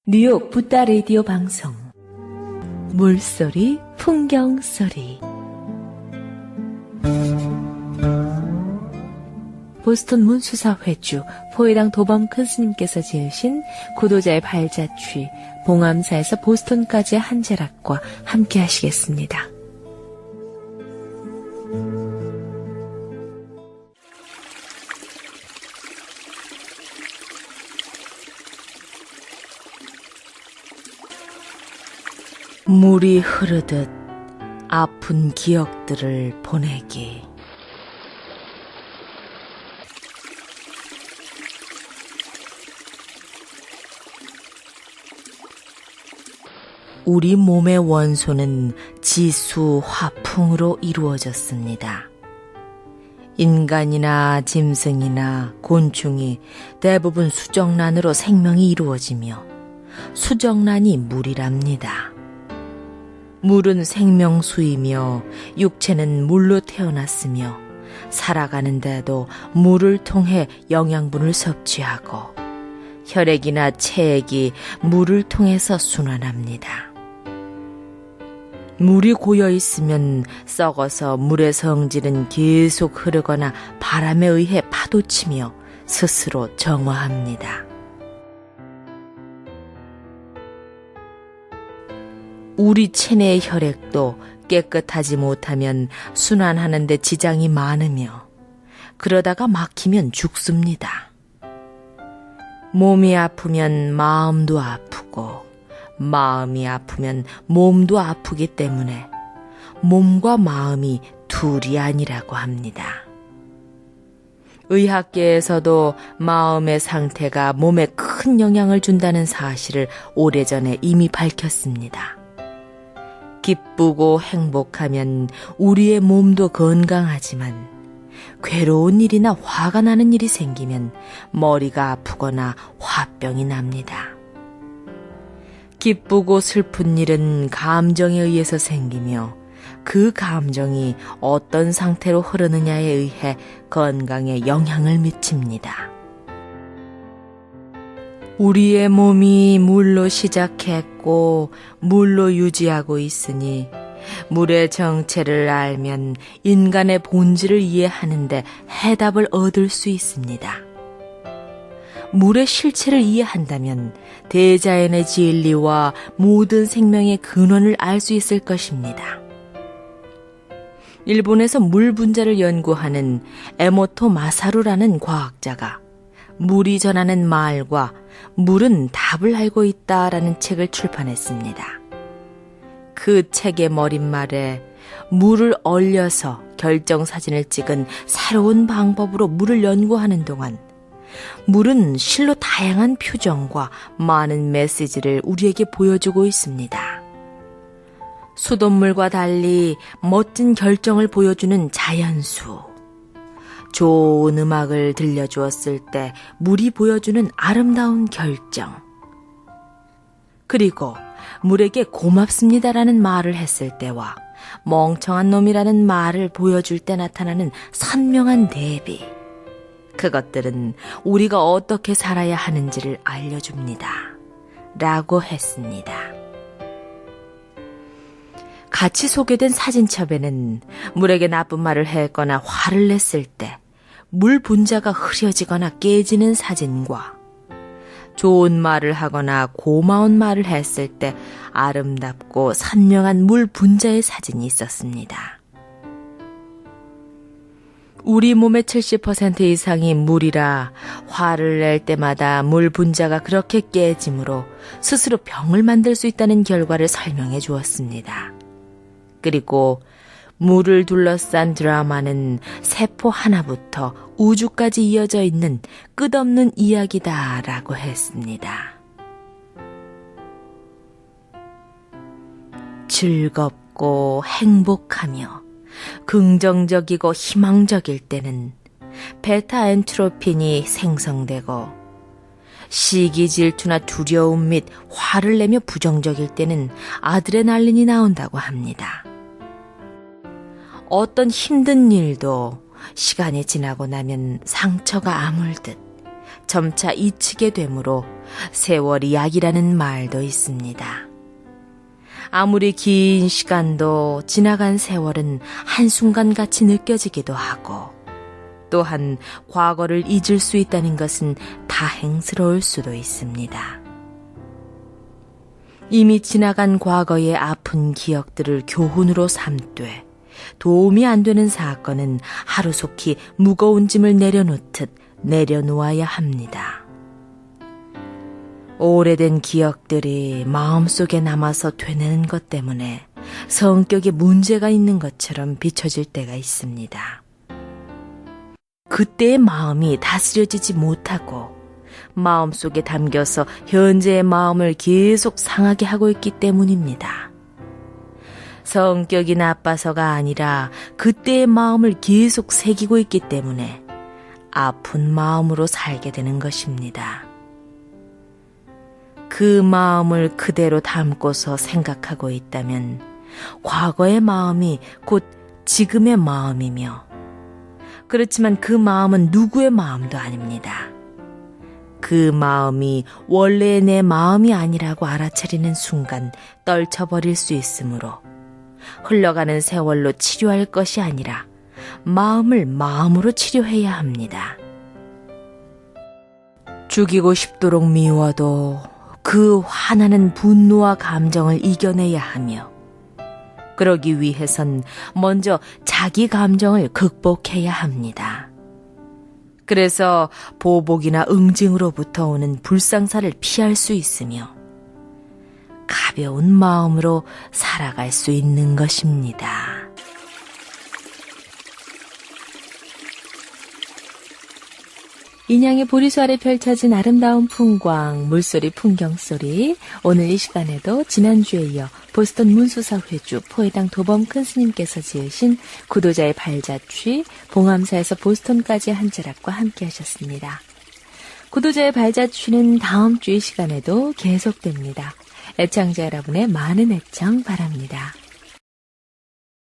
뉴욕 붓다 라디오 방송 물소리 풍경소리 보스턴 문수사 회주 포회당 도범 큰 스님께서 지으신 구도자의 발자취 봉암사에서 보스턴까지의 한제락과 함께 하시겠습니다. 물이 흐르듯 아픈 기억들을 보내기. 우리 몸의 원소는 지수, 화풍으로 이루어졌습니다. 인간이나 짐승이나 곤충이 대부분 수정란으로 생명이 이루어지며 수정란이 물이랍니다. 물은 생명수이며 육체는 물로 태어났으며 살아가는데도 물을 통해 영양분을 섭취하고 혈액이나 체액이 물을 통해서 순환합니다. 물이 고여 있으면 썩어서 물의 성질은 계속 흐르거나 바람에 의해 파도치며 스스로 정화합니다. 우리 체내의 혈액도 깨끗하지 못하면 순환하는 데 지장이 많으며 그러다가 막히면 죽습니다. 몸이 아프면 마음도 아프고 마음이 아프면 몸도 아프기 때문에 몸과 마음이 둘이 아니라고 합니다. 의학계에서도 마음의 상태가 몸에 큰 영향을 준다는 사실을 오래전에 이미 밝혔습니다. 기쁘고 행복하면 우리의 몸도 건강하지만 괴로운 일이나 화가 나는 일이 생기면 머리가 아프거나 화병이 납니다. 기쁘고 슬픈 일은 감정에 의해서 생기며 그 감정이 어떤 상태로 흐르느냐에 의해 건강에 영향을 미칩니다. 우리의 몸이 물로 시작했고 물로 유지하고 있으니 물의 정체를 알면 인간의 본질을 이해하는데 해답을 얻을 수 있습니다. 물의 실체를 이해한다면 대자연의 진리와 모든 생명의 근원을 알 수 있을 것입니다. 일본에서 물 분자를 연구하는 에모토 마사루라는 과학자가 물이 전하는 말과 물은 답을 알고 있다라는 책을 출판했습니다. 그 책의 머릿말에 물을 얼려서 결정사진을 찍은 새로운 방법으로 물을 연구하는 동안 물은 실로 다양한 표정과 많은 메시지를 우리에게 보여주고 있습니다. 수돗물과 달리 멋진 결정을 보여주는 자연수, 좋은 음악을 들려주었을 때 물이 보여주는 아름다운 결정, 그리고 물에게 고맙습니다라는 말을 했을 때와 멍청한 놈이라는 말을 보여줄 때 나타나는 선명한 대비, 그것들은 우리가 어떻게 살아야 하는지를 알려줍니다. 라고 했습니다. 같이 소개된 사진첩에는 물에게 나쁜 말을 했거나 화를 냈을 때 물 분자가 흐려지거나 깨지는 사진과 좋은 말을 하거나 고마운 말을 했을 때 아름답고 선명한 물 분자의 사진이 있었습니다. 우리 몸의 70% 이상이 물이라 화를 낼 때마다 물 분자가 그렇게 깨지므로 스스로 병을 만들 수 있다는 결과를 설명해 주었습니다. 그리고 물을 둘러싼 드라마는 세포 하나부터 우주까지 이어져 있는 끝없는 이야기다라고 했습니다. 즐겁고 행복하며 긍정적이고 희망적일 때는 베타 엔트로핀이 생성되고 시기 질투나 두려움 및 화를 내며 부정적일 때는 아드레날린이 나온다고 합니다. 어떤 힘든 일도 시간이 지나고 나면 상처가 아물듯 점차 잊히게 되므로 세월이 약이라는 말도 있습니다. 아무리 긴 시간도 지나간 세월은 한순간같이 느껴지기도 하고, 또한 과거를 잊을 수 있다는 것은 다행스러울 수도 있습니다. 이미 지나간 과거의 아픈 기억들을 교훈으로 삼되 도움이 안 되는 사건은 하루속히 무거운 짐을 내려놓듯 내려놓아야 합니다. 오래된 기억들이 마음속에 남아서 되뇌는 것 때문에 성격에 문제가 있는 것처럼 비춰질 때가 있습니다. 그때의 마음이 다스려지지 못하고 마음속에 담겨서 현재의 마음을 계속 상하게 하고 있기 때문입니다. 성격이 나빠서가 아니라 그때의 마음을 계속 새기고 있기 때문에 아픈 마음으로 살게 되는 것입니다. 그 마음을 그대로 담고서 생각하고 있다면 과거의 마음이 곧 지금의 마음이며, 그렇지만 그 마음은 누구의 마음도 아닙니다. 그 마음이 원래의 내 마음이 아니라고 알아차리는 순간 떨쳐버릴 수 있으므로 흘러가는 세월로 치료할 것이 아니라 마음을 마음으로 치료해야 합니다. 죽이고 싶도록 미워도 그 화나는 분노와 감정을 이겨내야 하며, 그러기 위해선 먼저 자기 감정을 극복해야 합니다. 그래서 보복이나 응징으로부터 오는 불상사를 피할 수 있으며 가벼운 마음으로 살아갈 수 있는 것입니다. 인양의 보리수 아래 펼쳐진 아름다운 풍광, 물소리, 풍경소리. 오늘 이 시간에도 지난주에 이어 보스턴 문수사 회주 포회당 도범 큰 스님께서 지으신 구도자의 발자취, 봉암사에서 보스턴까지 한 자락과 함께 하셨습니다. 구도자의 발자취는 다음 주 이 시간에도 계속됩니다. 애청자 여러분의 많은 애청 바랍니다.